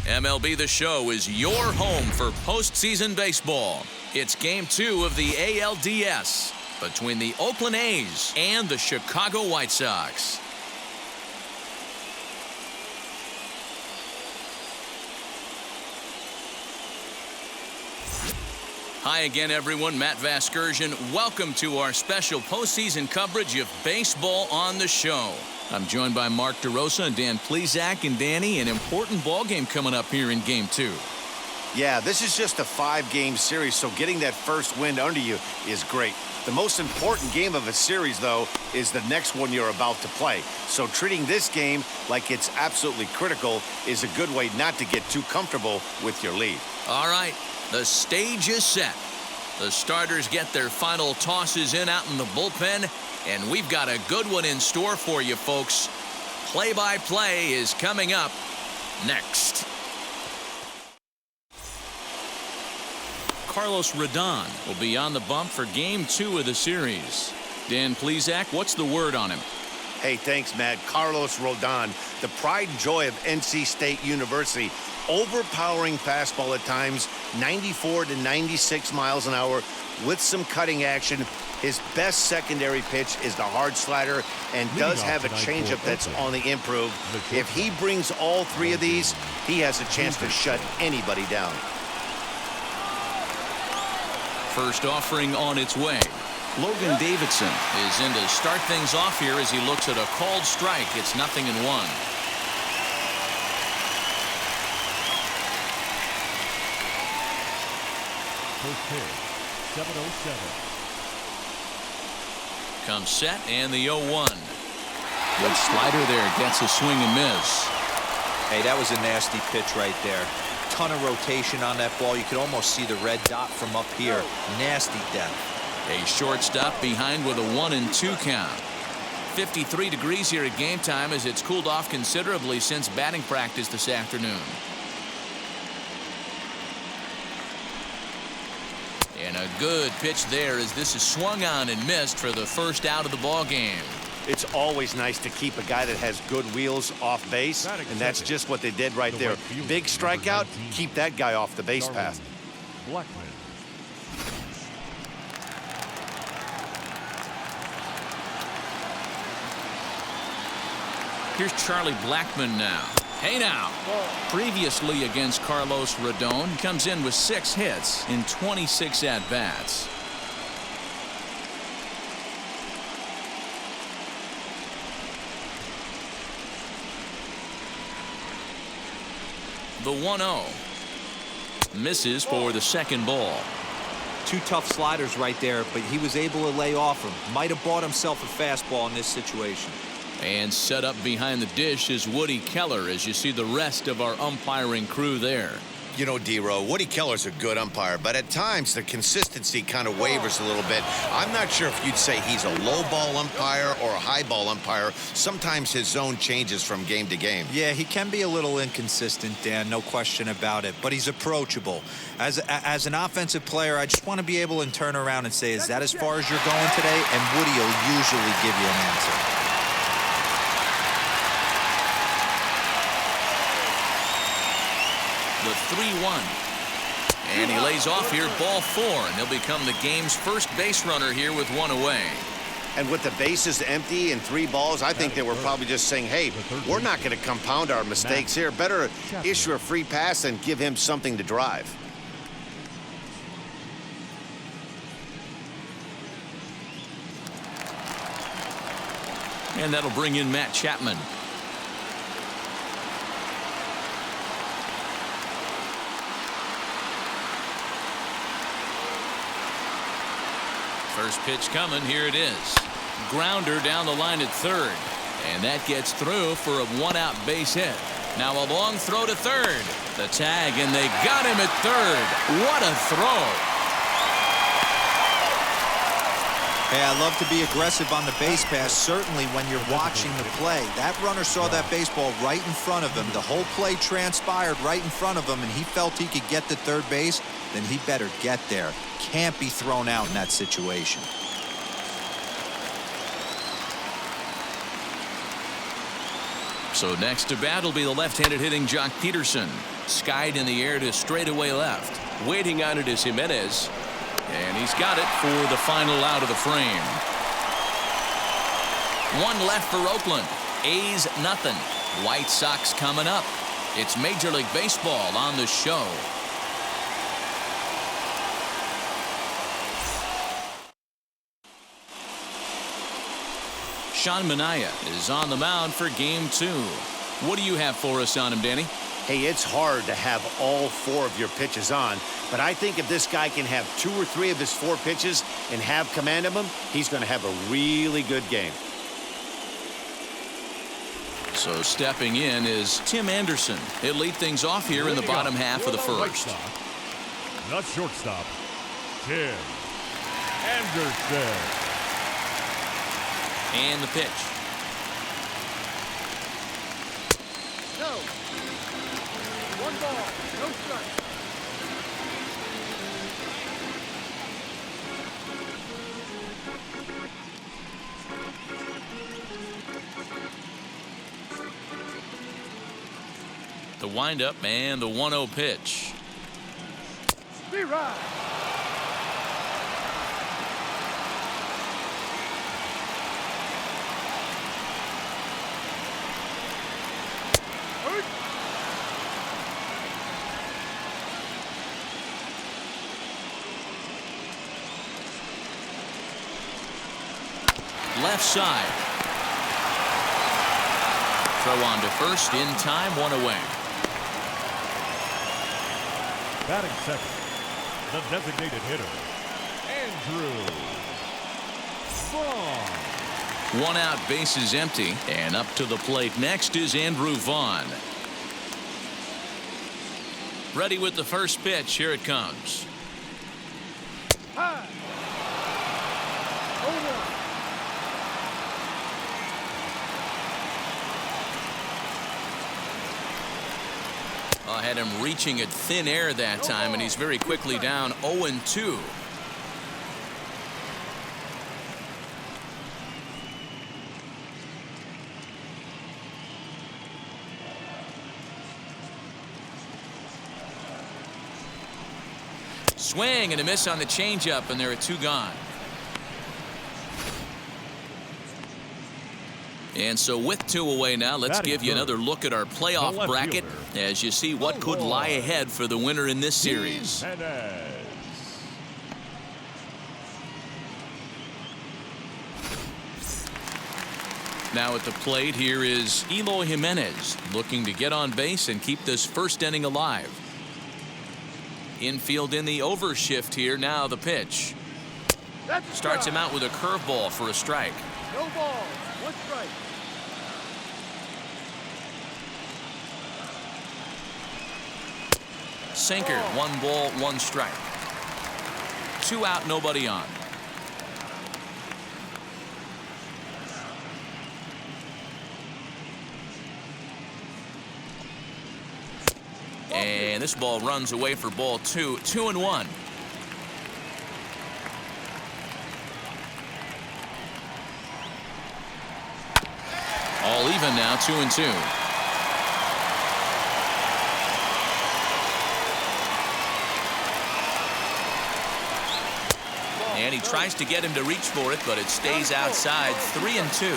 MLB The Show is your home for postseason baseball. It's Game 2 of the ALDS between the Oakland A's and the Chicago White Sox. Hi again, everyone. Matt Vasgersian. Welcome to our special postseason coverage of Baseball on the Show. I'm joined by Mark DeRosa and Dan Plesac. And Danny, an important ball game coming up here in Game 2. Yeah, this is just a 5-game series, so getting that first win under you is great. The most important game of a series, though, is the next one you're about to play. So treating this game like it's absolutely critical is a good way not to get too comfortable with your lead. All right, the stage is set. The starters get their final tosses in out in the bullpen, and we've got a good one in store for you, folks. Play-by-play is coming up next. Carlos Rodon will be on the bump for Game 2 of the series. Dan Plesac, what's the word on him? Hey, thanks, Matt. Carlos Rodon, the pride and joy of NC State University. Overpowering fastball at times, 94 to 96 miles an hour with some cutting action. His best secondary pitch is the hard slider and does have a changeup that's on the improve. If he brings all three of these, he has a chance to shut anybody down. First offering on its way. Logan Davidson is in to start things off here as he looks at a called strike. It's 0-1. First pitch, 7:07. Comes set and the 0-1. Good slider there, gets a swing and miss. Hey, that was a nasty pitch right there. Ton of rotation on that ball. You could almost see the red dot from up here. Nasty depth. A shortstop behind with a 1-2 count. 53 degrees here at game time as it's cooled off considerably since batting practice this afternoon. And a good pitch there as this is swung on and missed for the first out of the ball game. It's always nice to keep a guy that has good wheels off base, and that's just what they did right there. Big strikeout, keep that guy off the base path. Here's Charlie Blackmon now. Hey now. Previously against Carlos Rodon, comes in with 6 hits in 26 at-bats. The 1-0 misses for the second ball. 2 tough sliders right there, but he was able to lay off him. Might have bought himself a fastball in this situation. And set up behind the dish is Woody Keller as you see the rest of our umpiring crew there. You know, D-Row, Woody Keller's a good umpire, but at times the consistency kind of wavers a little bit. I'm not sure if you'd say he's a low ball umpire or a high ball umpire. Sometimes his zone changes from game to game. Yeah, he can be a little inconsistent, Dan, no question about it, but he's approachable. As an offensive player, I just want to be able to turn around and say, is that as far as you're going today? And Woody will usually give you an answer. The 3-1. And he lays off here, ball 4, and he'll become the game's first base runner here with 1 away. And with the bases empty and 3 balls, I think they were probably just saying, hey, we're not going to compound our mistakes here. Better issue a free pass and give him something to drive. And that'll bring in Matt Chapman. First pitch coming. Here it is. Grounder down the line at third. And that gets through for a 1-out base hit. Now a long throw to third. The tag, and they got him at third. What a throw. Hey, I love to be aggressive on the base pass, certainly when you're watching the play. That runner saw that baseball right in front of him. The whole play transpired right in front of him, and he felt he could get to third base. Then he better get there. Can't be thrown out in that situation. So next to bat will be the left-handed hitting Jock Peterson. Skied in the air to straightaway left. Waiting on it is Jimenez. And he's got it for the final out of the frame. One left for Oakland. A's nothing. White Sox coming up. It's Major League Baseball on the show. Sean Manaea is on the mound for game 2. What do you have for us on him, Danny? Hey, it's hard to have all 4 of your pitches on, but I think if this guy can have 2 or 3 of his 4 pitches and have command of them, he's going to have a really good game. So stepping in is Tim Anderson. He'll lead things off here in the bottom half of the first. Not shortstop, Tim Anderson. And the pitch. No. 1 ball, no strike. The windup and the 1-0 pitch. Be right. Left side. Throw on to first in time, 1 away. Batting second, the designated hitter, Abreu. Vaughn. 1 out, bases empty, and up to the plate next is Abreu Vaughn. Ready with the first pitch. Here it comes. High. 0-1. I had him reaching at thin air that time, and he's very quickly down 0-2. Swing and a miss on the changeup, and there are 2 gone. And so with 2 away now, let's give you another look at our playoff bracket as you see what could lie ahead for the winner in this series. Now at the plate, here is Eloy Jimenez looking to get on base and keep this first inning alive. Infield in the overshift here. Now the pitch. Starts him out with a curveball for a strike. No ball, 1 strike. Sinker, 1 ball, 1 strike. 2 out, nobody on. And this ball runs away for ball 2. 2-1. All even now, 2-2. And he tries to get him to reach for it, but it stays outside. 3-2.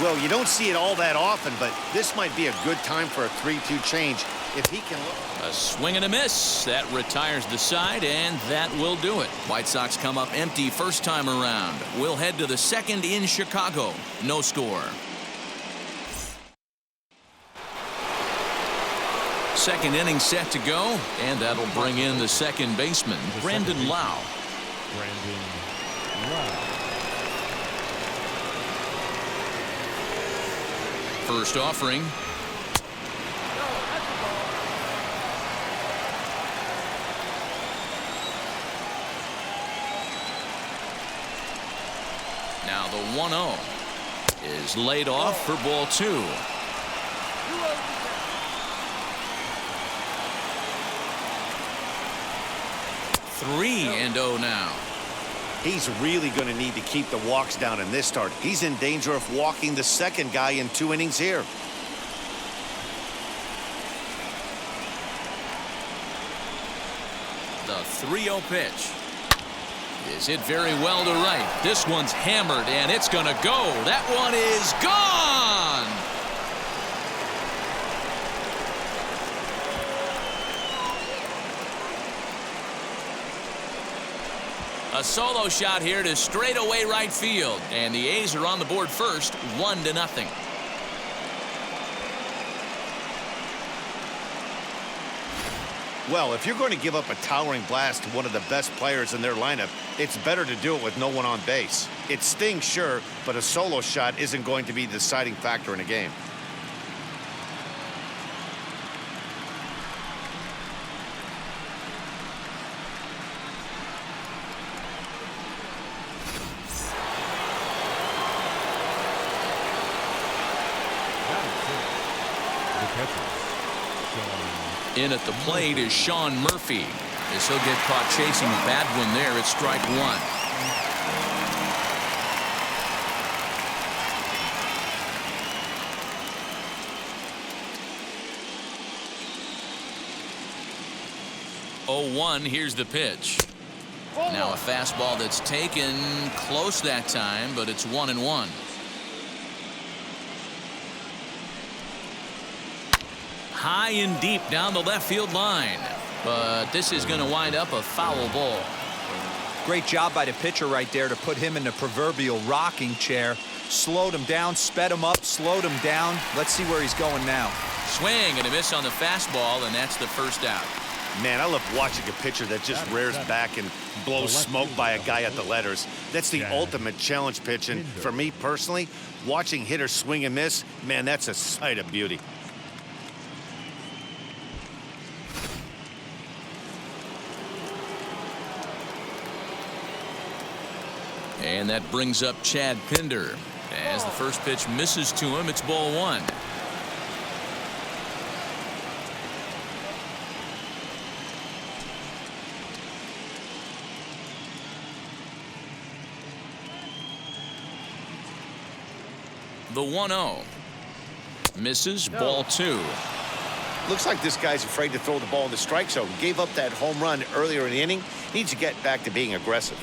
Well, you don't see it all that often, but this might be a good time for a 3-2 change if he can. A swing and a miss. That retires the side, and that will do it. White Sox come up empty first time around. We'll head to the second in Chicago. No score. Second inning set to go, and that'll bring in the second baseman, Brandon Lau. Brandon Lau. First offering. Now the 1-0 is laid off for ball 2. 3-0 now. He's really going to need to keep the walks down in this start. He's in danger of walking the second guy in 2 innings here. The 3-0 pitch is hit very well to right. This one's hammered, and it's going to go. That one is gone. A solo shot here to straightaway right field, and the A's are on the board first, 1-0. Well, if you're going to give up a towering blast to one of the best players in their lineup, it's better to do it with no one on base. It stings, sure, but a solo shot isn't going to be the deciding factor in a game. In at the plate is Sean Murphy. As he'll get caught chasing a bad one there, it's strike one. Oh, 1, here's the pitch. Now a fastball that's taken close that time, but it's 1-1. High and deep down the left field line, but this is going to wind up a foul ball. Great job by the pitcher right there to put him in the proverbial rocking chair. Slowed him down, sped him up, slowed him down. Let's see where he's going now. Swing and a miss on the fastball, and that's the first out. Man, I love watching a pitcher that just rears back and blows smoke by a guy at the letters. That's the ultimate challenge pitch, and for me personally, watching hitters swing and miss, man, that's a sight of beauty. And that brings up Chad Pinder. As the first pitch misses to him, it's ball 1. The 1-0. Misses, ball 2. Looks like this guy's afraid to throw the ball in the strike zone. Gave up that home run earlier in the inning. Needs to get back to being aggressive.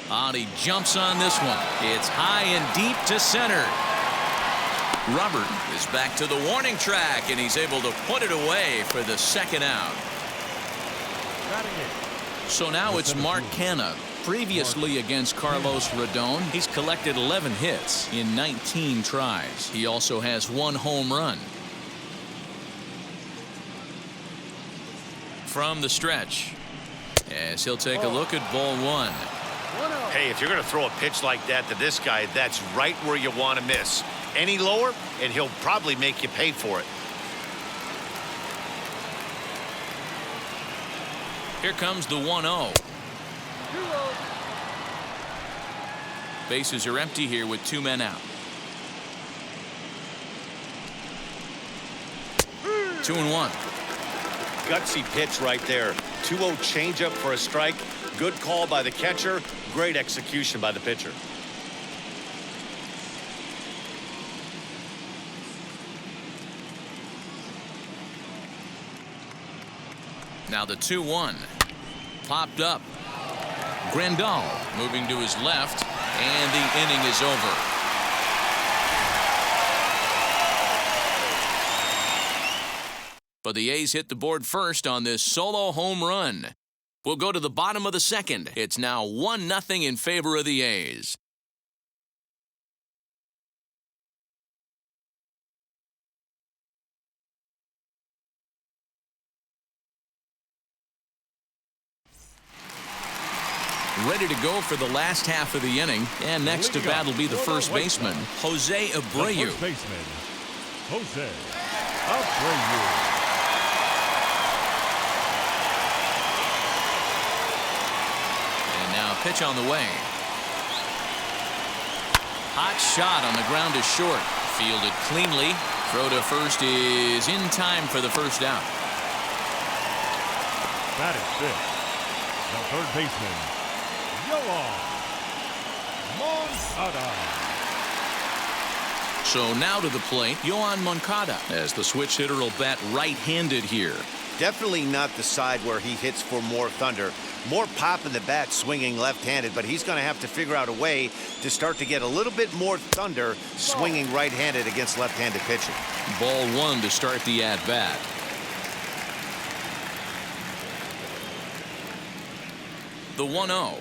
And he jumps on this one. It's high and deep to center. Robert is back to the warning track, and he's able to put it away for the second out. So now it's Mark Canha. Previously against Carlos Rodon, he's collected 11 hits in 19 tries. He also has 1 home run. From the stretch, as he'll take a look at ball 1. Hey, if you're going to throw a pitch like that to this guy, that's right where you want to miss. Any lower, and he'll probably make you pay for it. Here comes the 1-0. Bases are empty here with 2 men out. 2-1. Gutsy pitch right there. 2-0 changeup for a strike. Good call by the catcher. Great execution by the pitcher. Now the 2-1. Popped up. Grandal moving to his left, and the inning is over. But the A's hit the board first on this solo home run. We'll go to the bottom of the second. It's now 1-0 in favor of the A's. Ready to go for the last half of the inning, and next to bat will be the first baseman, Jose Abreu. First baseman, Jose Abreu. Pitch on the way. Hot shot on the ground is short. Fielded cleanly. Throw to first is in time for the first out. Batting fifth, the third baseman, Yoan Moncada. So now to the plate, Yoan Moncada, as the switch hitter will bat right-handed here. Definitely not the side where he hits for more thunder. More pop in the bat swinging left-handed, but he's going to have to figure out a way to start to get a little bit more thunder swinging right-handed against left-handed pitching. Ball one to start the at-bat. The 1-0.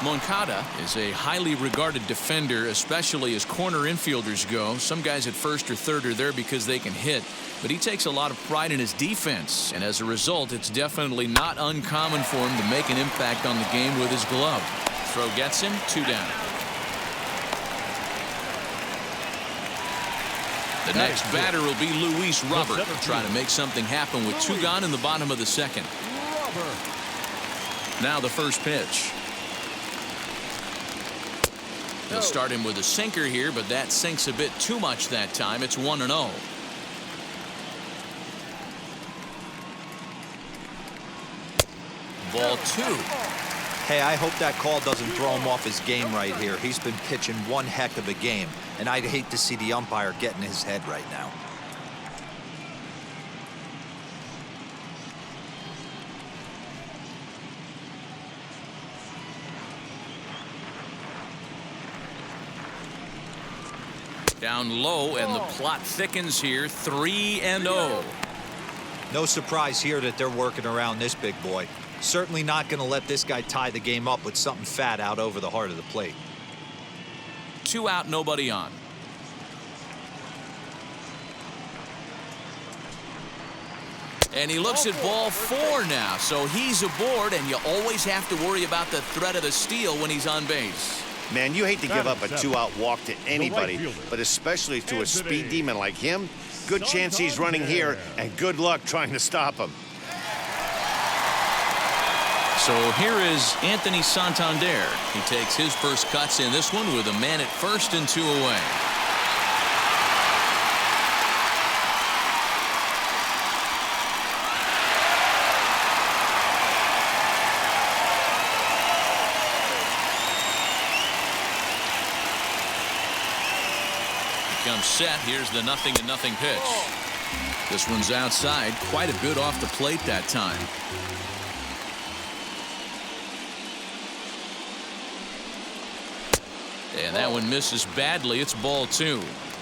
Moncada is a highly regarded defender, especially as corner infielders go. Some guys at first or third are there because they can hit, but he takes a lot of pride in his defense, and as a result, it's definitely not uncommon for him to make an impact on the game with his glove. Throw gets him, 2 down. The next batter will be Luis Robert, trying to make something happen with 2 gone in the bottom of the second. Now the first pitch. He'll start him with a sinker here, but that sinks a bit too much that time. It's 1-0. Ball 2. Hey, I hope that call doesn't throw him off his game right here. He's been pitching one heck of a game, and I'd hate to see the umpire get in his head right now. Down low, and the plot thickens here. 3-0. No surprise here that they're working around this big boy. Certainly not going to let this guy tie the game up with something fat out over the heart of the plate. 2 out, nobody on. And he looks at ball 4 now, so he's aboard, and you always have to worry about the threat of the steal when he's on base. Man, you hate to give up a 2-out walk to anybody, but especially to a speed demon like him. Good chance he's running here, and good luck trying to stop him. So here is Anthony Santander. He takes his first cuts in this one with a man at first and 2 away. Comes set. Here's the 0-0 pitch. This one's outside. Quite a bit off the plate that time. And that one misses badly. It's ball 2.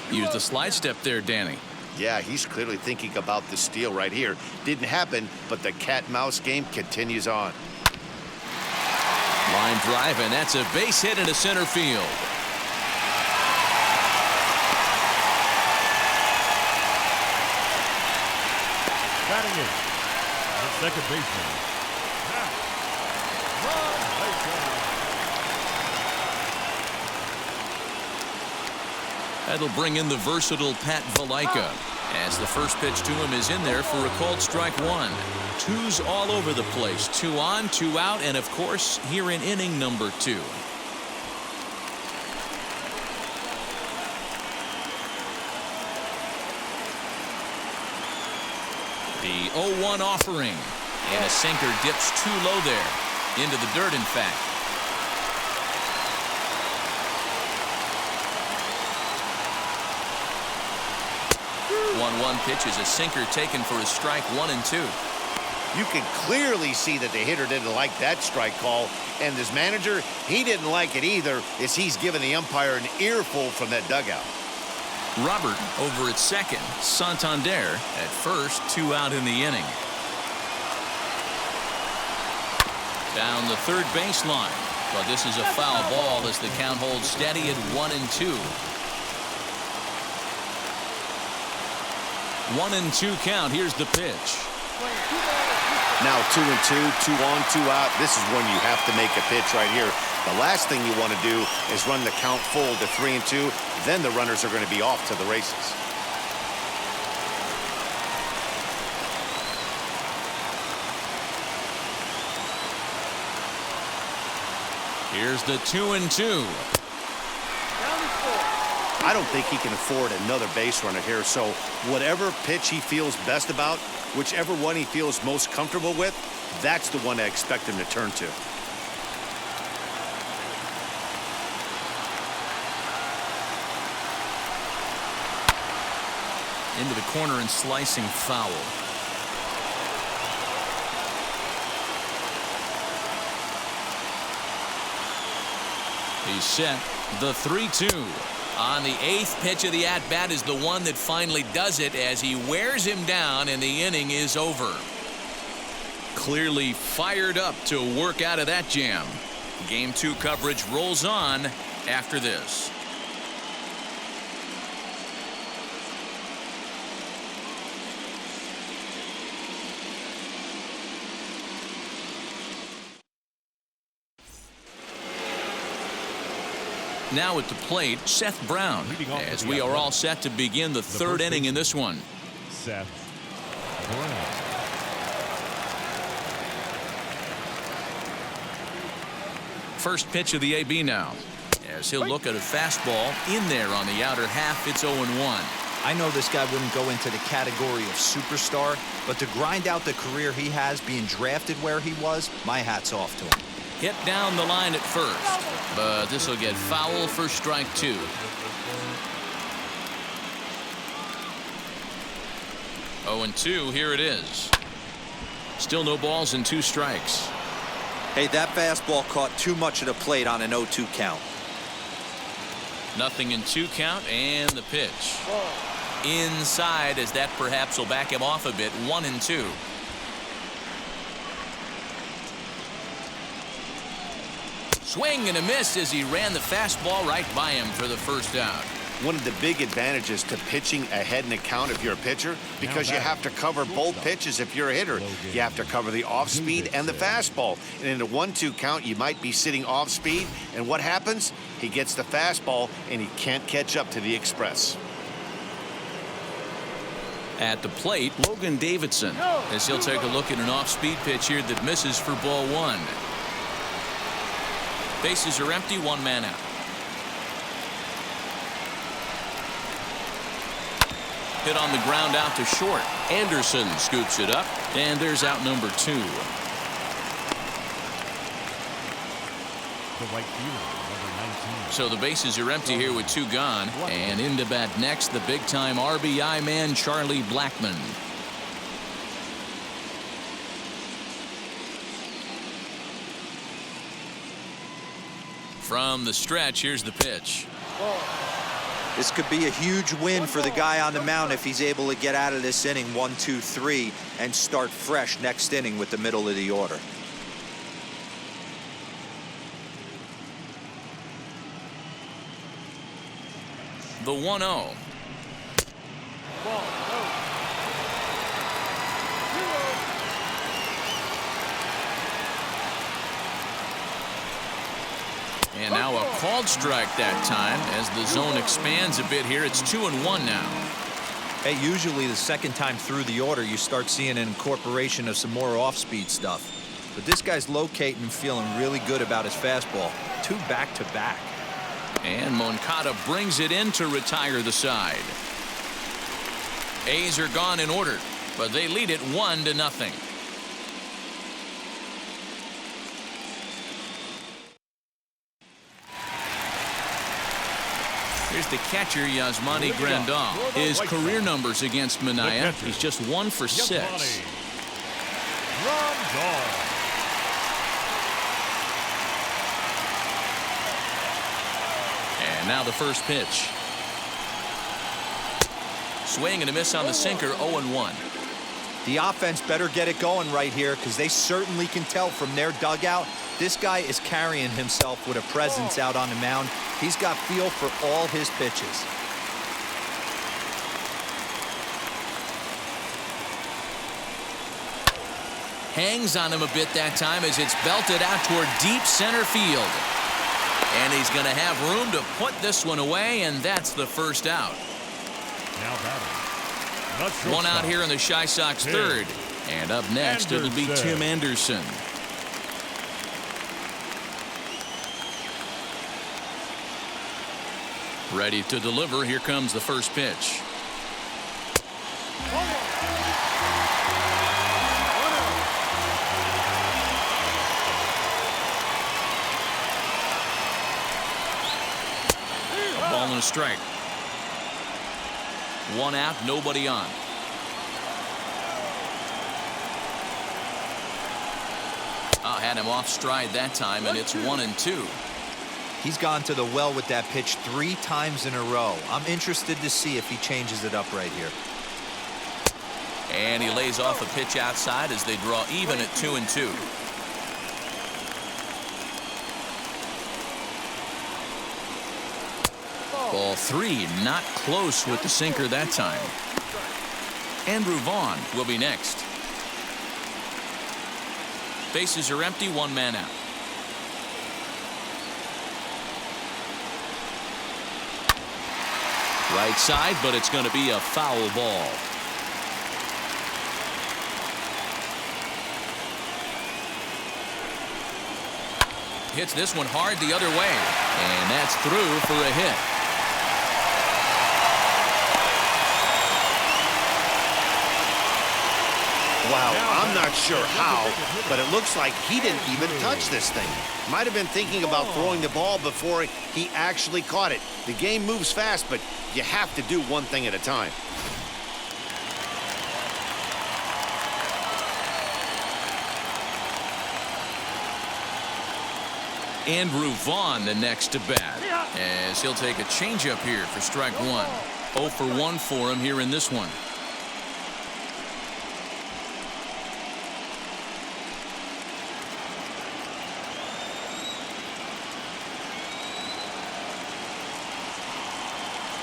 Use the slide step there, Danny. Yeah, he's clearly thinking about the steal right here. Didn't happen, but the cat-mouse game continues on. Line drive, and that's a base hit into center field. Batting in, the second baseman. That'll bring in the versatile Pat Valaika, as the first pitch to him is in there for a called strike 1. 2's all over the place. 2 on, 2 out, and of course here in inning number 2. The 0-1 offering, and a sinker dips too low there, into the dirt in fact. 1-1 pitch is a sinker taken for a strike 1 and 2. You can clearly see that the hitter didn't like that strike call, and his manager, he didn't like it either, as he's given the umpire an earful from that dugout. Robert over at second, Santander at first, 2 out in the inning. Down the third baseline, but this is a foul ball as the count holds steady at 1 and 2. 1 and 2 count. Here's the pitch. Now 2 and 2, 2 on, 2 out. This is when you have to make a pitch right here. The last thing you want to do is run the count full to 3 and 2. Then the runners are going to be off to the races. Here's the 2 and 2. I don't think he can afford another base runner here, so whatever pitch he feels best about, whichever one he feels most comfortable with, that's the one I expect him to turn to. Into the corner and slicing foul. He's set. The 3-2. On the 8th pitch of the at-bat is the one that finally does it as he wears him down and the inning is over. Clearly fired up to work out of that jam. Game 2 coverage rolls on after this. Now at the plate, Seth Brown, as we are all set to begin the third inning in this one. Seth Brown. First pitch of the AB now, as he'll look at a fastball in there on the outer half. It's 0-1. I know this guy wouldn't go into the category of superstar, but to grind out the career he has being drafted where he was, my hat's off to him. Hit down the line at first, but this will get foul for strike 2. Oh, and 2, here it is. Still no balls and 2 strikes. Hey, that fastball caught too much of the plate on an 0-2 count. Nothing in 2 count, and the pitch. Inside, as that perhaps will back him off a bit. 1-2. Swing and a miss as he ran the fastball right by him for the first out. One of the big advantages to pitching ahead in a count if you're a pitcher, because you have to cover both pitches if you're a hitter. You have to cover the off speed and the fastball. And in a 1-2 count, you might be sitting off speed. And what happens? He gets the fastball and he can't catch up to the express. At the plate, Logan Davidson, as he'll take a look at an off-speed pitch here that misses for ball 1. Bases are empty, 1 man out. Hit on the ground out to short. Anderson scoops it up, and there's out number 2. The right fielder, number 19. So the bases are empty here with 2 gone, and in to bat next, the big-time RBI man, Charlie Blackmon. From the stretch, here's the pitch. This could be a huge win for the guy on the mound if he's able to get out of this inning 1-2-3 and start fresh next inning with the middle of the order. The 1-0. And now a called strike that time as the zone expands a bit here. It's 2-1 now. Hey, usually the second time through the order you start seeing an incorporation of some more off-speed stuff. But this guy's locating and feeling really good about his fastball. 2 back-to-back. And Moncada brings it in to retire the side. A's are gone in order, but they lead it 1-0. Here's the catcher, Yasmani Grandal. His career numbers against Minaya, he's just 1 for 6. And now the first pitch. Swing and a miss on the sinker, 0-1. The offense better get it going right here because they certainly can tell from their dugout this guy is carrying himself with a presence out on the mound. He's got feel for all his pitches. Hangs on him a bit that time as it's belted out toward deep center field. And he's going to have room to put this one away, and that's the first out. Now batting. 1 out here in the Chi Sox third. And up next, it'll be Tim Anderson. Ready to deliver. Here comes the first pitch. A ball and a strike. 1 out, nobody on. Had him off stride that time, and it's 1-2. He's gone to the well with that pitch 3 times in a row. I'm interested to see if he changes it up right here. And he lays off a pitch outside as they draw even at 2-2. Ball 3, not close with the sinker that time. Abreu Vaughn will be next. Bases are empty, 1 man out. Right side, but it's going to be a foul ball. Hits this one hard the other way, and that's through for a hit. Wow, I'm not sure how, but it looks like he didn't even touch this thing. Might have been thinking about throwing the ball before he actually caught it. The game moves fast, but you have to do one thing at a time. Abreu Vaughn the next to bat, as he'll take a changeup here for strike 1. 0 for 1 for him here in this one.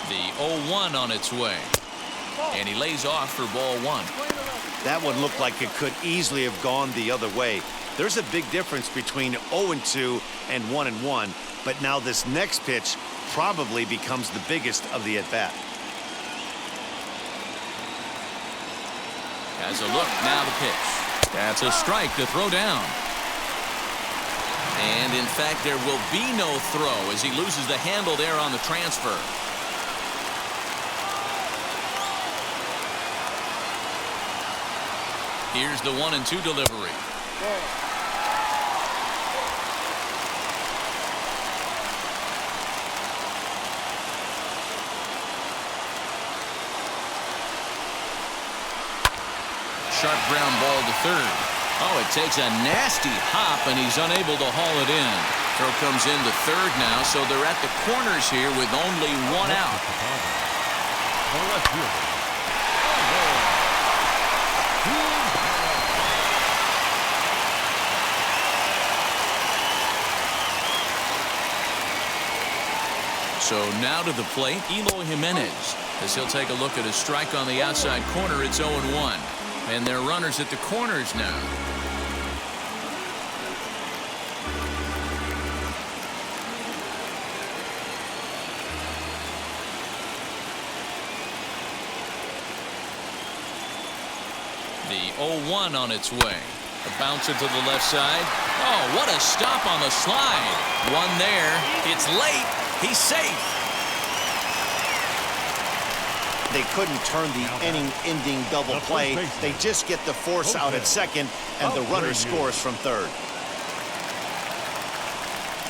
The 0-1 on its way, and he lays off for ball 1. That one looked like it could easily have gone the other way. There's a big difference between 0-2 and 1-1, but now this next pitch probably becomes the biggest of the at-bat. Has a look, now the pitch. That's a strike to throw down. And in fact, there will be no throw as he loses the handle there on the transfer. Here's the 1-2 delivery. Sharp ground ball to third. Oh, it takes a nasty hop, and he's unable to haul it in. Throw comes into third now, so they're at the corners here with only 1 out. So now to the plate, Eloy Jimenez, as he'll take a look at a strike on the outside corner. It's 0-1. And they're runners at the corners now. The 0-1 on its way. A bouncer to the left side. Oh, what a stop on the slide. 1 there. It's late. He's safe. They couldn't turn the inning-ending double play. They just get the force out at second, and the runner scores from third.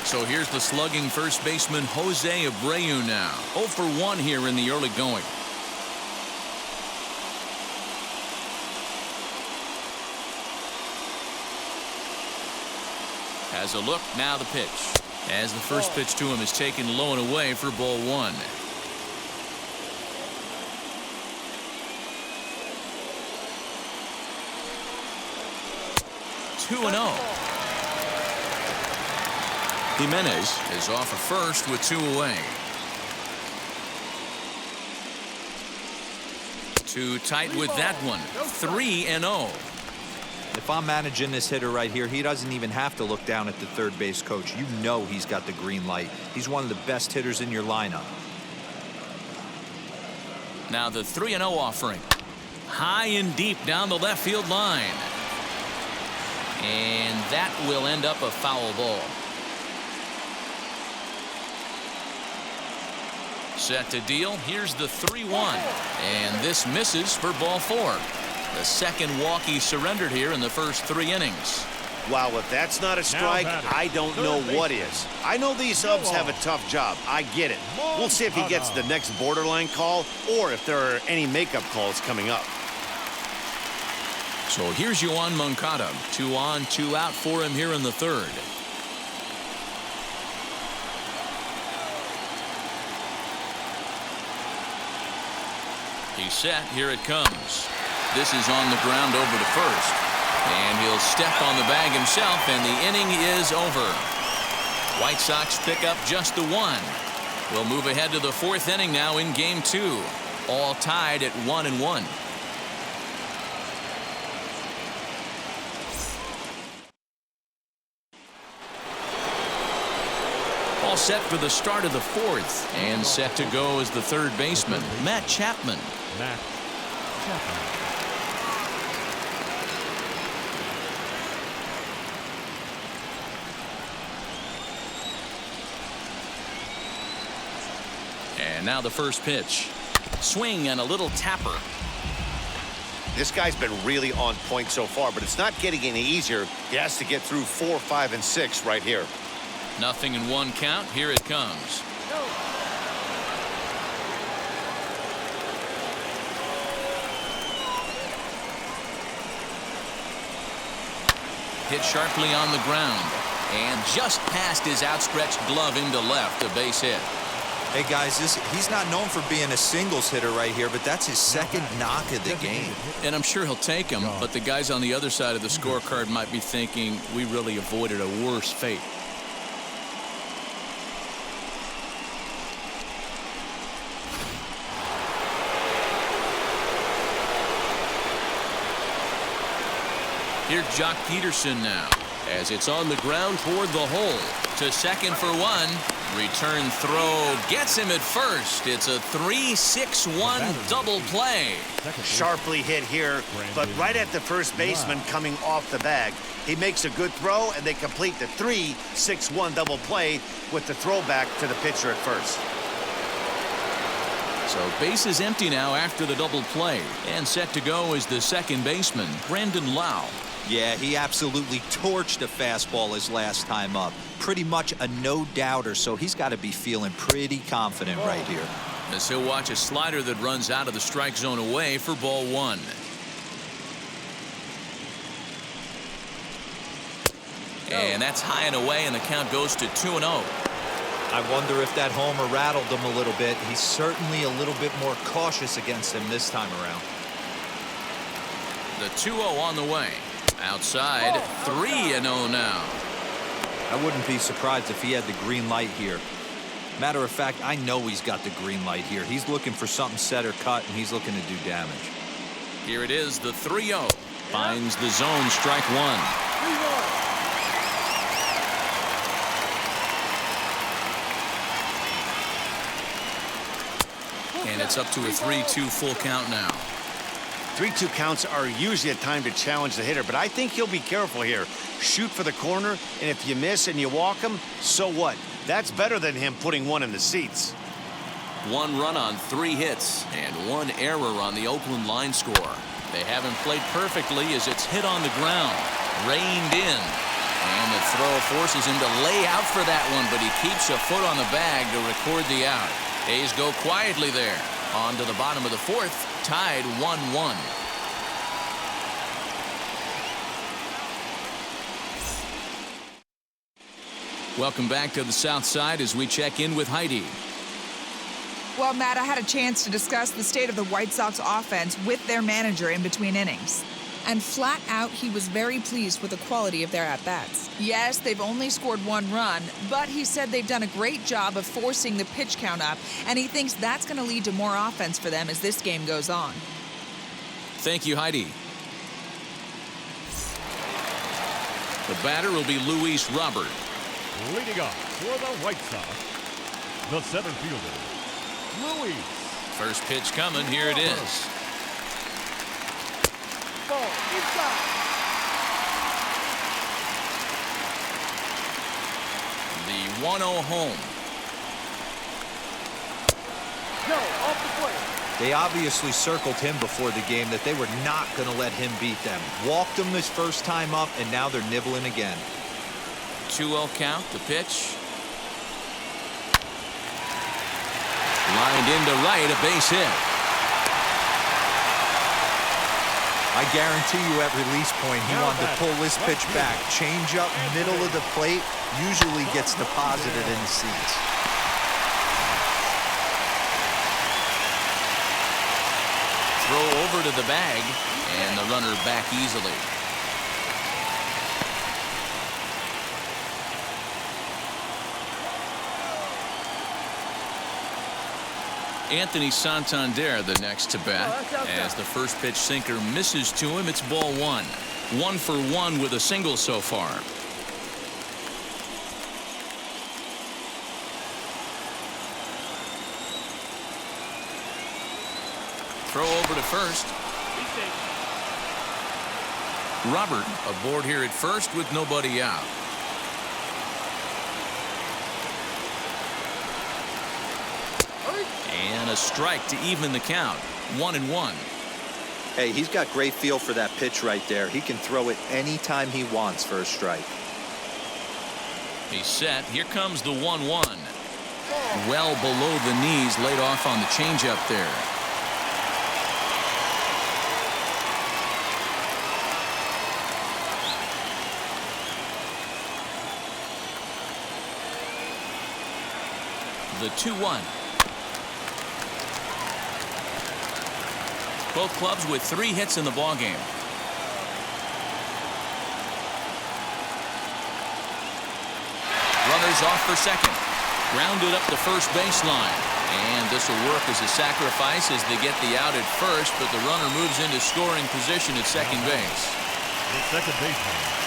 So here's the slugging first baseman Jose Abreu now. 0 for 1 here in the early going. Has a look, now the pitch. As the first pitch to him is taken low and away for ball 1. Jimenez is off of first with 2 away. Too tight with that one. 3-0. If I'm managing this hitter right here, he doesn't even have to look down at the third base coach. You know he's got the green light. He's one of the best hitters in your lineup. Now the 3-0 offering. High and deep down the left field line. And that will end up a foul ball. Set to deal. Here's the 3-1. And this misses for ball 4. The second walk he surrendered here in the first 3 innings. Wow, if that's not a strike, I don't know what is. I know these subs have a tough job. I get it. We'll see if he gets the next borderline call or if there are any makeup calls coming up. So here's Yoan Moncada. 2 on, 2 out for him here in the third. He's set. Here it comes. This is on the ground over to first. And he'll step on the bag himself, and the inning is over. White Sox pick up just the 1. We'll move ahead to the 4th inning now in game 2. All tied at 1-1. All set for the start of the 4th, and set to go is the 3rd baseman, Matt Chapman. Matt Chapman. And now the first pitch. Swing and a little tapper. This guy's been really on point so far, but it's not getting any easier. He has to get through 4, 5, and 6 right here. Nothing in 1 count. Here it comes. No. Hit sharply on the ground. And just past his outstretched glove into left. A base hit. Hey, guys, he's not known for being a singles hitter right here, but that's his 2nd knock of the game. And I'm sure he'll take him, but the guys on the other side of the scorecard might be thinking we really avoided a worse fate. Here's Jock Peterson now, as it's on the ground toward the hole. To second for 1. Return throw gets him at first. It's a 3-6-1 double play. Sharply hit here, but right at the first baseman coming off the bag. He makes a good throw, and they complete the 3-6-1 double play with the throwback to the pitcher at first. So base is empty now after the double play. And set to go is the 2nd baseman, Brandon Lau. Yeah, he absolutely torched a fastball his last time up. Pretty much a no-doubter, so he's got to be feeling pretty confident right here. As he'll watch a slider that runs out of the strike zone away for ball 1. And that's high and away, and the count goes to 2-0. I wonder if that homer rattled him a little bit. He's certainly a little bit more cautious against him this time around. The 2-0 on the way. Outside, 3-0 now. I wouldn't be surprised if he had the green light here. Matter of fact, I know he's got the green light here. He's looking for something set or cut, and he's looking to do damage. Here it is, the 3-0. Finds the zone, strike 1. 3-1. And it's up to a 3-2 full count now. 3-2 counts are usually a time to challenge the hitter, but I think he'll be careful here. Shoot for the corner, and if you miss and you walk him, so what? That's better than him putting 1 in the seats. 1 run on 3 hits and 1 error on the Oakland line score. They haven't played perfectly as it's hit on the ground, reined in, and the throw forces him to lay out for that one, but he keeps a foot on the bag to record the out. A's go quietly there. On to the bottom of the 4th, tied 1-1. Welcome back to the South Side as we check in with Heidi. Well, Matt, I had a chance to discuss the state of the White Sox offense with their manager in between innings. And flat out, he was very pleased with the quality of their at-bats. Yes, they've only scored 1 run, but he said they've done a great job of forcing the pitch count up, and he thinks that's going to lead to more offense for them as this game goes on. Thank you, Heidi. The batter will be Luis Robert. Leading off for the White Sox, the center fielder, Luis. First pitch coming. Here it is. Ball inside. The 1-0 home. No, off the plate. They obviously circled him before the game that they were not going to let him beat them. Walked him his first time up, and now they're nibbling again. 2-0 count, the pitch. Lined into right, a base hit. I guarantee you at release point, he wanted to pull this pitch back. Change up middle of the plate, usually gets deposited in the seats. Throw over to the bag, and the runner back easily. Anthony Santander the next to bat. As the first pitch sinker misses to him, it's ball one. 1 for 1 with a single so far. Throw over to first. Robert aboard here at first with nobody out. And a strike to even the count. 1-1. Hey, he's got great feel for that pitch right there. He can throw it anytime he wants for a strike. He's set. Here comes the 1-1. Well below the knees, laid off on the changeup there. The 2-1. Both clubs with 3 hits in the ballgame. Runners off for second. Grounded up the first baseline. And this will work as a sacrifice as they get the out at first, but the runner moves into scoring position at second base. The second baseman.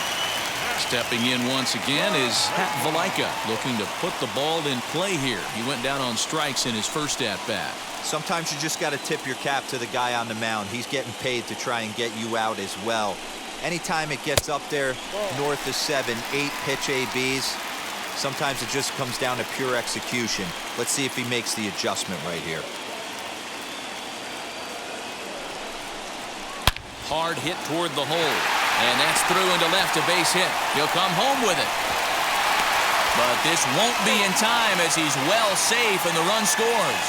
Stepping in once again is Pat Valaika, looking to put the ball in play here. He went down on strikes in his first at-bat. Sometimes you just got to tip your cap to the guy on the mound. He's getting paid to try and get you out as well. Anytime it gets up there north of 7, 8 pitch ABs, sometimes it just comes down to pure execution. Let's see if he makes the adjustment right here. Hard hit toward the hole. And that's through into left, a base hit. He'll come home with it. But this won't be in time as he's well safe and the run scores.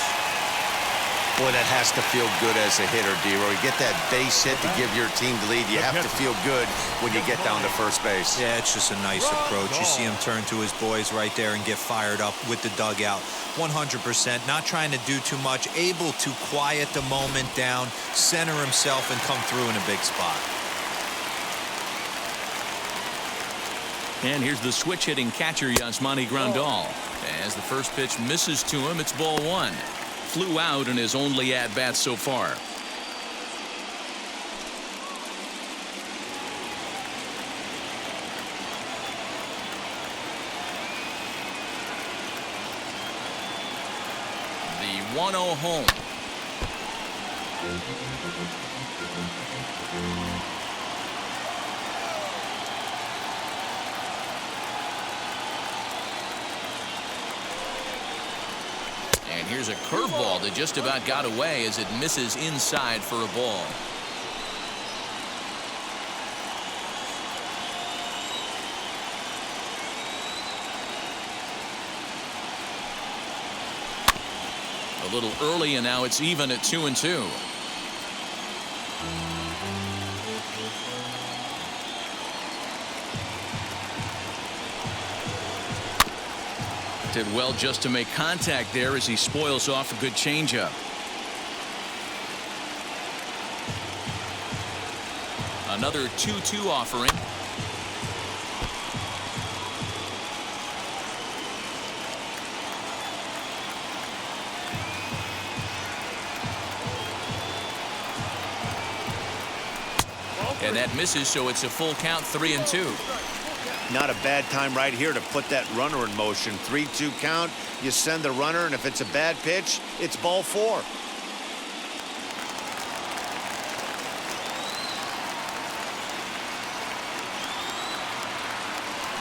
Boy, that has to feel good as a hitter, D-Roy. You get that base hit to give your team the lead. You have to feel good when you get down to first base. Yeah, it's just a nice approach. You see him turn to his boys right there and get fired up with the dugout. 100%, not trying to do too much, able to quiet the moment down, center himself, and come through in a big spot. And here's the switch-hitting catcher, Yasmani Grandal. As the first pitch misses to him, it's ball one. Flew out in his only at-bat so far. The 1-0 home. And here's a curveball that just about got away as it misses inside for a ball. A little early, and now it's even at 2-2. Did well just to make contact there as he spoils off a good changeup. Another 2-2 offering. And that misses, so it's a full count, 3-2. Not a bad time right here to put that runner in motion. 3-2 count. You send the runner, and if it's a bad pitch, it's ball four.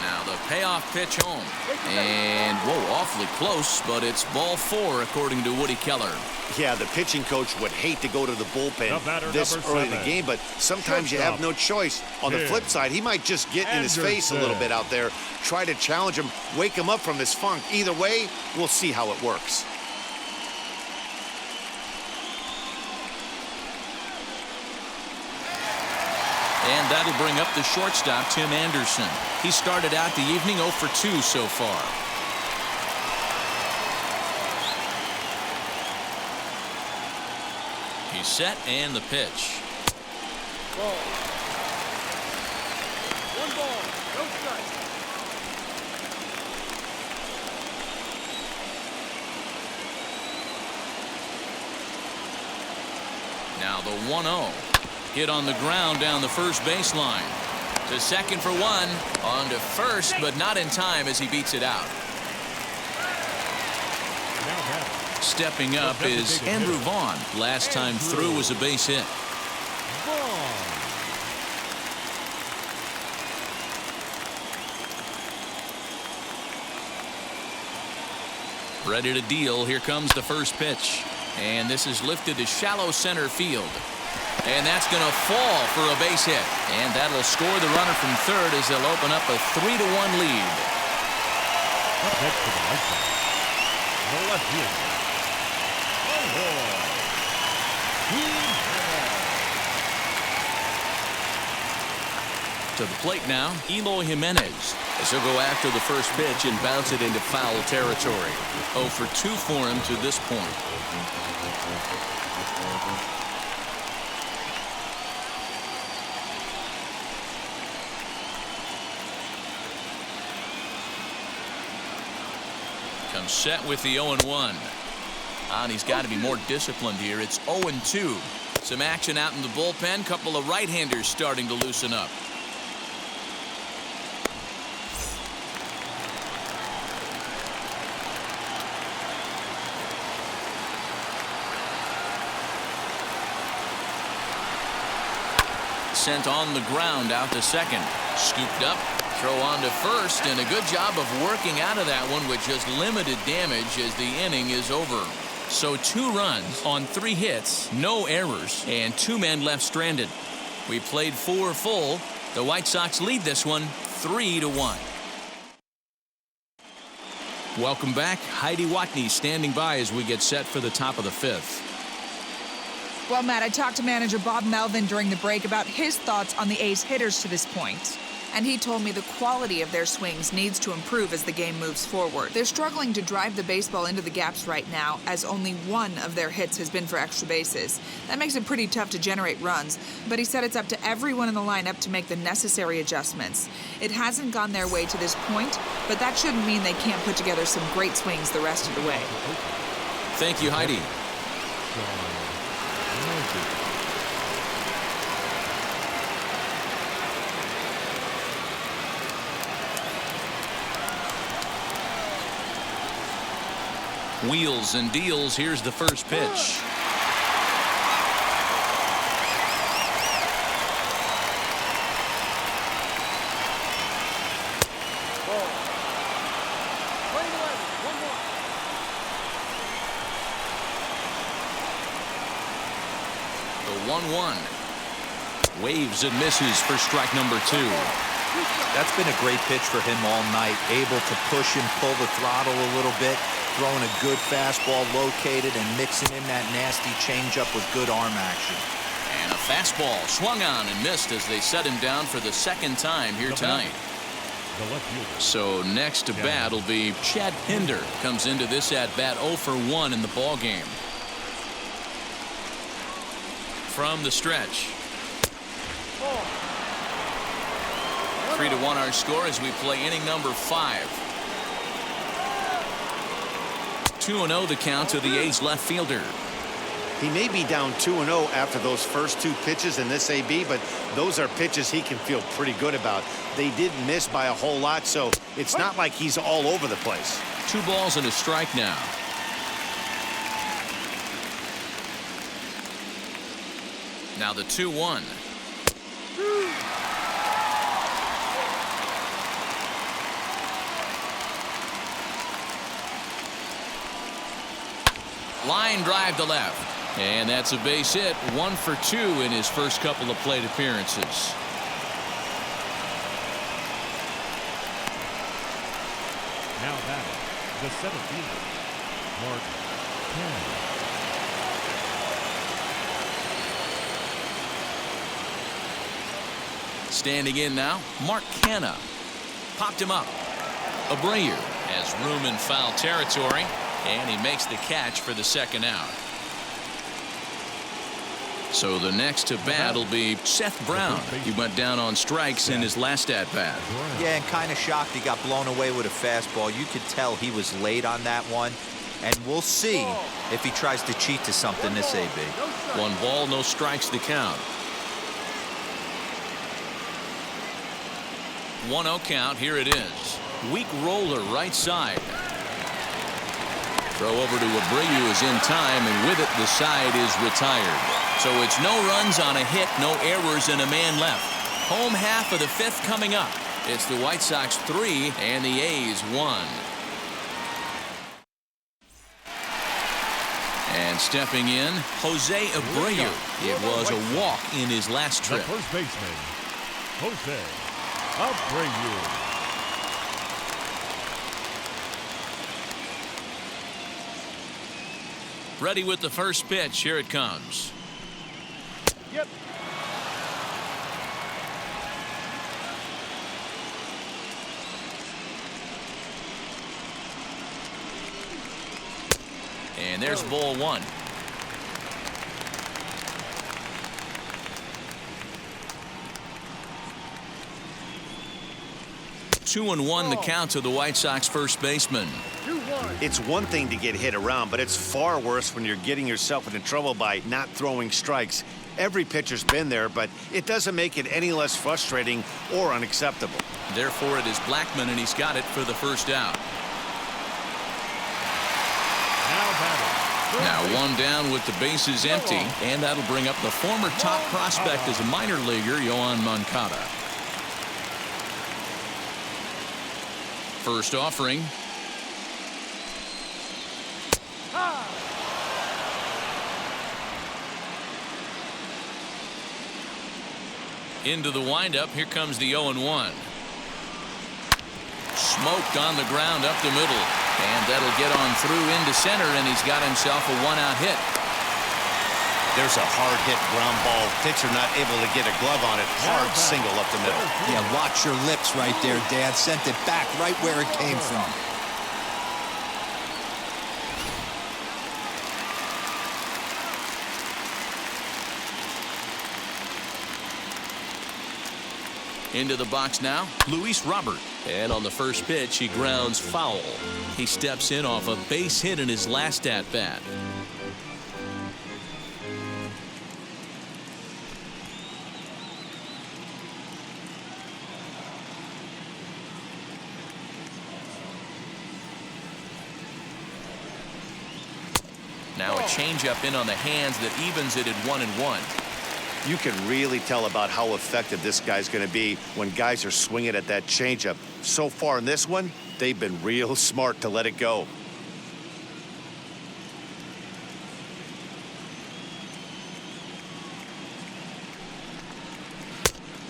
Now the payoff pitch home. And, whoa, awfully close, but it's ball 4, according to Woody Keller. Yeah, the pitching coach would hate to go to the bullpen this early in the game, but sometimes you have no choice. On the flip side, he might just get in his face a little bit out there, try to challenge him, wake him up from his funk. Either way, we'll see how it works. And that'll bring up the shortstop, Tim Anderson. He started out the evening 0 for 2 so far. He's set and the pitch. Ball. 1 ball, no strike. Now the 1-0. Hit on the ground down the first baseline. To second for 1. On to first, but not in time as he beats it out. Stepping up is Abreu Vaughn. Last time through was a base hit. Ready to deal. Here comes the first pitch. And this is lifted to shallow center field. And that's going to fall for a base hit. And that'll score the runner from third as they'll open up a 3-1 lead. Up next to the right side, the left fielder. To the plate now, Eloy Jimenez, as he'll go after the first pitch and bounce it into foul territory. 0 for 2 for him to this point. Comes set with the 0-1. And he's got to be more disciplined here. It's 0-2. Some action out in the bullpen. Couple of right-handers starting to loosen up. Sent on the ground out to second. Scooped up. Throw on to first, and a good job of working out of that one with just limited damage as the inning is over. So 2 runs on 3 hits, no errors, and 2 men left stranded. We played 4 full. The White Sox lead this one 3-1. Welcome back. Heidi Watney standing by as we get set for the top of the 5th. Well, Matt, I talked to manager Bob Melvin during the break about his thoughts on the A's hitters to this point. And he told me the quality of their swings needs to improve as the game moves forward. They're struggling to drive the baseball into the gaps right now, as only 1 of their hits has been for extra bases. That makes it pretty tough to generate runs, but he said it's up to everyone in the lineup to make the necessary adjustments. It hasn't gone their way to this point, but that shouldn't mean they can't put together some great swings the rest of the way. Thank you, Heidi. Wheels and deals. Here's the first pitch. Ball. Play away. 1 more. The 1-1. Waves and misses for strike number 2. That's been a great pitch for him all night. Able to push and pull the throttle a little bit. Throwing a good fastball located and mixing in that nasty changeup with good arm action. And a fastball swung on and missed as they set him down for the 2nd time here tonight. So next to bat will be Chad Pinder. Comes into this at bat 0 for 1 in the ball game. From the stretch. 3-1 our score as we play inning number 5. 2-0 the count to the A's left fielder. He may be down 2-0 after those first 2 pitches in this AB, but those are pitches he can feel pretty good about. They did miss by a whole lot, so it's not like he's all over the place. 2 balls and a strike now. Now the 2-1. Line drive to left. And that's a base hit. 1 for 2 in his first couple of plate appearances. Now batting, the center fielder, Mark Cannon. Standing in now, Mark Canna. Popped him up. Abreu has room in foul territory, and he makes the catch for the second out. So the next to bat will be Seth Brown. He went down on strikes in his last at bat. Yeah, and kind of shocked he got blown away with a fastball. You could tell he was late on that one. And we'll see if he tries to cheat to something this AB. 1 ball, no strikes to count. 1-0 count. Here it is. Weak roller right side. Throw over to Abreu is in time, and with it the side is retired. So it's no runs on a hit, no errors, and a man left. Home half of the 5th coming up. It's the White Sox 3 and the A's 1. And stepping in, Jose Abreu. It was a walk in his last The trip. first baseman, Jose Abreu. Ready with the first pitch. Here it comes. Yep. And there's ball 1. Two and 1 the count to the White Sox first baseman. 2-1. It's one thing to get hit around, but it's far worse when you're getting yourself into trouble by not throwing strikes. Every pitcher's been there, but it doesn't make it any less frustrating or unacceptable. Therefore, it is Blackman, and he's got it for the first out. Now batting. Now 1 down with the bases empty, and that'll bring up the former top prospect as a minor leaguer, Yohan Moncada. First offering. Into the windup. Here comes the 0-1. Smoked on the ground up the middle. And that'll get on through into center, and he's got himself a 1-out hit. There's a hard hit ground ball. Pitcher not able to get a glove on it. Hard single up the middle. Yeah, watch your lips right there, Dad. Sent it back right where it came from. Into the box now, Luis Robert. And on the first pitch, he grounds foul. He steps in off a base hit in his last at-bat. Now a changeup in on the hands that evens it at 1-1. You can really tell about how effective this guy's going to be when guys are swinging at that changeup. So far in this one, they've been real smart to let it go.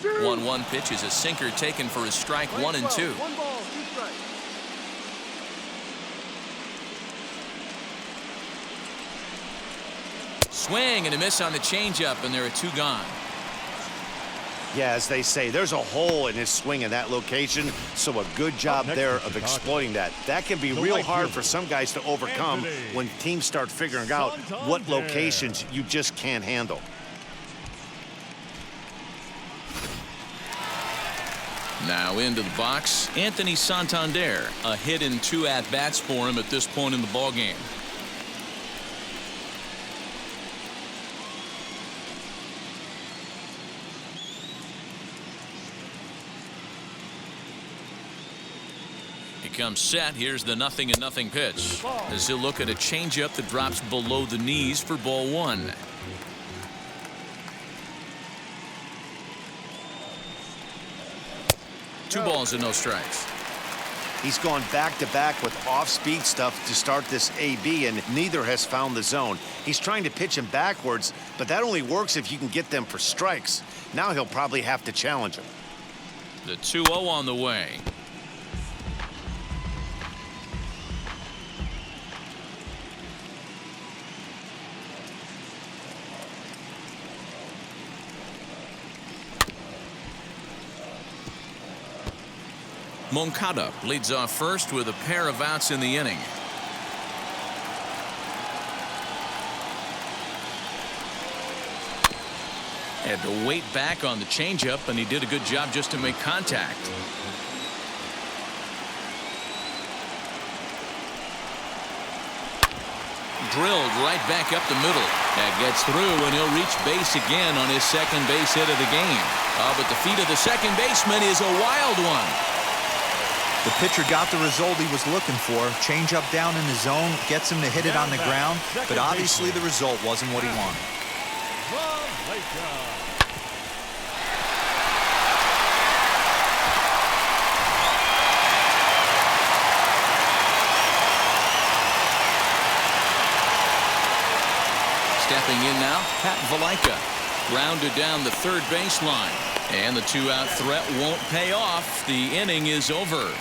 Two. 1-1 pitch is a sinker taken for a strike. 1 and 2. 1 ball, 2 strikes. Swing and a miss on the changeup, and there are 2 gone. Yeah, as they say, there's a hole in his swing in that location, so a good job next there is of Chicago. exploiting that. That can be The real right hard fielder, for some guys to overcome Anthony when teams start figuring out what Santander. locations you just can't handle. Now into the box, Anthony Santander. A hit in 2 at-bats for him at this point in the ballgame. He comes set. Here's the 0-0 pitch. As he'll look at a changeup that drops below the knees for ball 1. Two balls and no strikes. He's gone back-to-back with off-speed stuff to start this AB, and neither has found the zone. He's trying to pitch him backwards, but that only works if you can get them for strikes. Now he'll probably have to challenge him. The 2-0 on the way. Moncada leads off first with a pair of outs in the inning. Had to wait back on the changeup, and he did a good job just to make contact. Drilled right back up the middle. That gets through, and he'll reach base again on his second base hit of the game. But the feet of the second baseman is a wild one. The pitcher got the result he was looking for. Change up down in the zone, gets him to hit it on the ground, but obviously the result wasn't what he wanted. Stepping in now, Pat Valaika. Grounded down the third baseline. And the two-out threat won't pay off. The inning is over.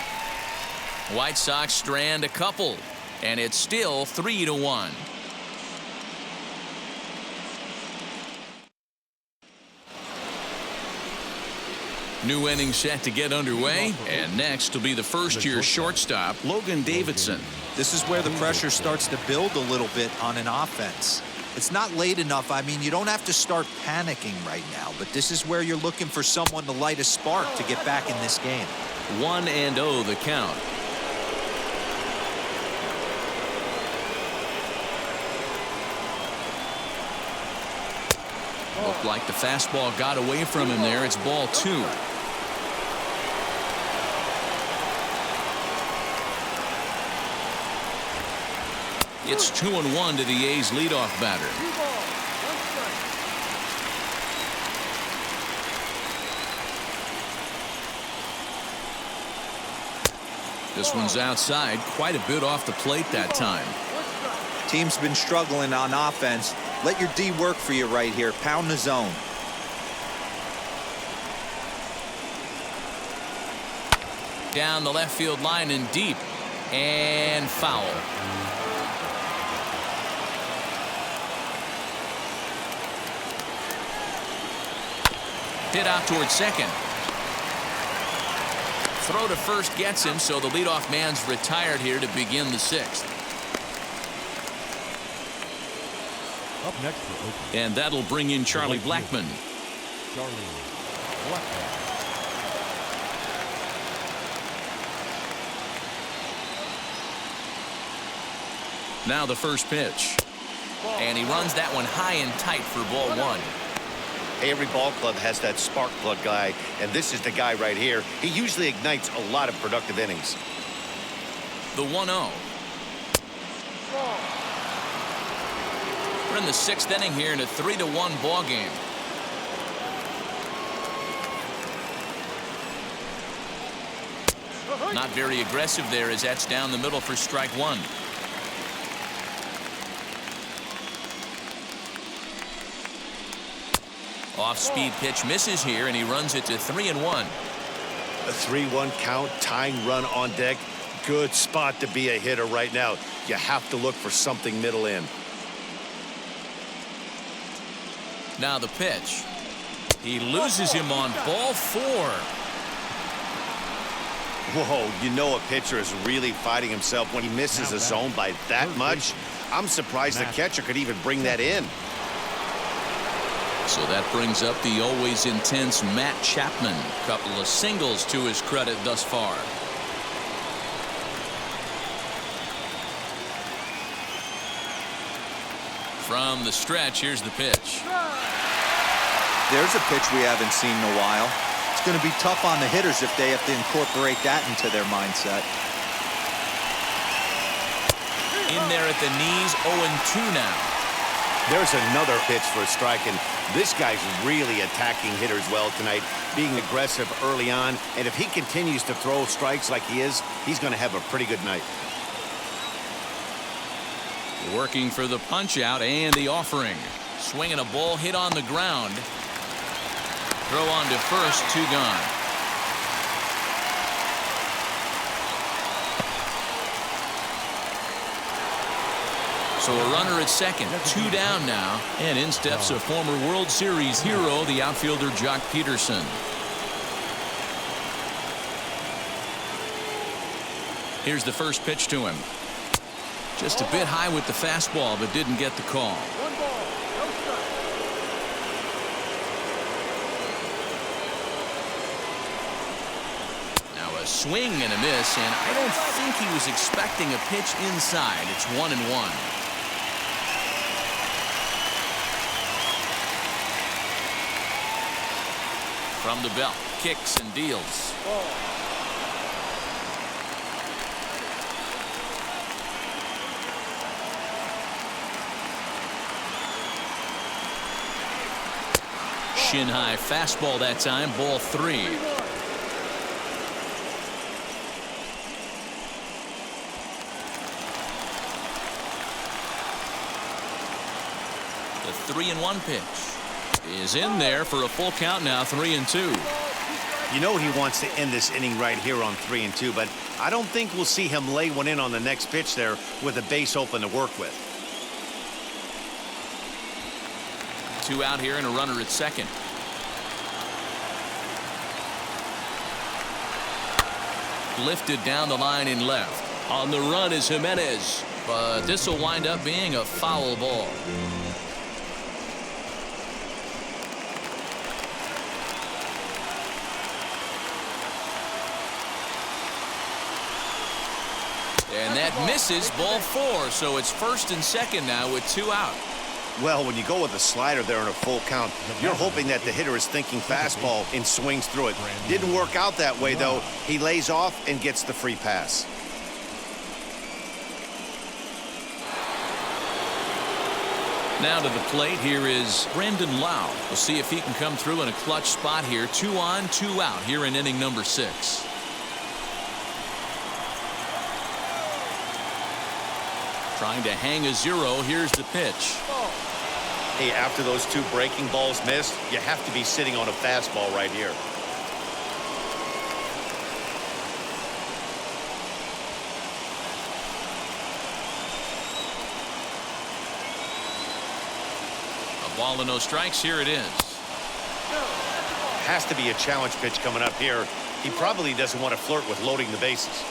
White Sox strand a couple, and it's still 3-1. New inning set to get underway, and next will be the first-year shortstop, Logan Davidson. This is where the pressure starts to build a little bit on an offense. It's not late enough. I mean, you don't have to start panicking right now, but this is where you're looking for someone to light a spark to get back in this game. 1-0 the count. Looked like the fastball got away from him there. It's ball 2. It's 2-1 to the A's leadoff batter. This one's outside, quite a bit off the plate that time. Team's been struggling on offense. Let your D work for you right here. Pound the zone. Down the left field line and deep, and foul. Hit out towards second. Throw to first gets him, so the leadoff man's retired here to begin the 6th. Up next for Oakland. And that'll bring in Charlie Blackmon. Charlie Blackmon. Now the first pitch. And he runs that one high and tight for ball 1. Every ball club has that spark plug guy, and this is the guy right here. He usually ignites a lot of productive innings. The 1-0. We're in the 6th inning here in a 3-1 ball game. Not very aggressive there as that's down the middle for strike 1. Off-speed pitch misses here, and he runs it to 3-1. A 3-1 count, tying run on deck. Good spot to be a hitter right now. You have to look for something middle in. Now the pitch. He loses him on ball 4. Whoa, you know a pitcher is really fighting himself when he misses a zone by that much. I'm surprised the catcher could even bring that in. So that brings up the always intense Matt Chapman. Couple of singles to his credit thus far. From the stretch, here's the pitch. There's a pitch we haven't seen in a while. It's going to be tough on the hitters if they have to incorporate that into their mindset. In there at the knees, 0-2 now. There's another pitch for a strike, and this guy's really attacking hitters well tonight, being aggressive early on. And if he continues to throw strikes like he is, he's going to have a pretty good night. Working for the punch out and the offering. Swinging a ball hit on the ground. Throw on to first, 2 gone. So a runner at second, 2 down now, and in steps a former World Series hero, the outfielder Jock Peterson. Here's the first pitch to him. Just a bit high with the fastball, but didn't get the call. 1 ball, no strike. Now a swing and a miss, and I don't think he was expecting a pitch inside. It's 1-1. From the belt, kicks and deals. Ball. Shin high fastball that time, ball 3. 3-1. The 3-1 pitch is in there for a full count now, 3-2. You know he wants to end this inning right here on 3-2, but I don't think we'll see him lay one in on the next pitch there with a base open to work with. 2 out here and a runner at second. Lifted down the line in left. On the run is Jimenez, but this will wind up being a foul ball. And that misses, ball 4, so it's first and second now with 2 out. Well, when you go with a slider there in a full count, you're hoping that the hitter is thinking fastball and swings through it. Didn't work out that way, though. He lays off and gets the free pass. Now to the plate, here is Brandon Lau. We'll see if he can come through in a clutch spot here. 2 on, 2 out here in inning number 6. Trying to hang a 0. Here's the pitch. Hey, after those 2 breaking balls missed, you have to be sitting on a fastball right here. A ball and no strikes. Here it is. Has to be a challenge pitch coming up here. He probably doesn't want to flirt with loading the bases.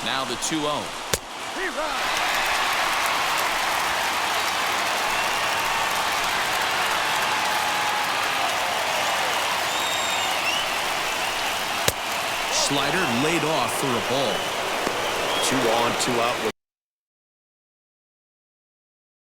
Now the 2-0. Slider laid off for a ball. 2 on, 2 out with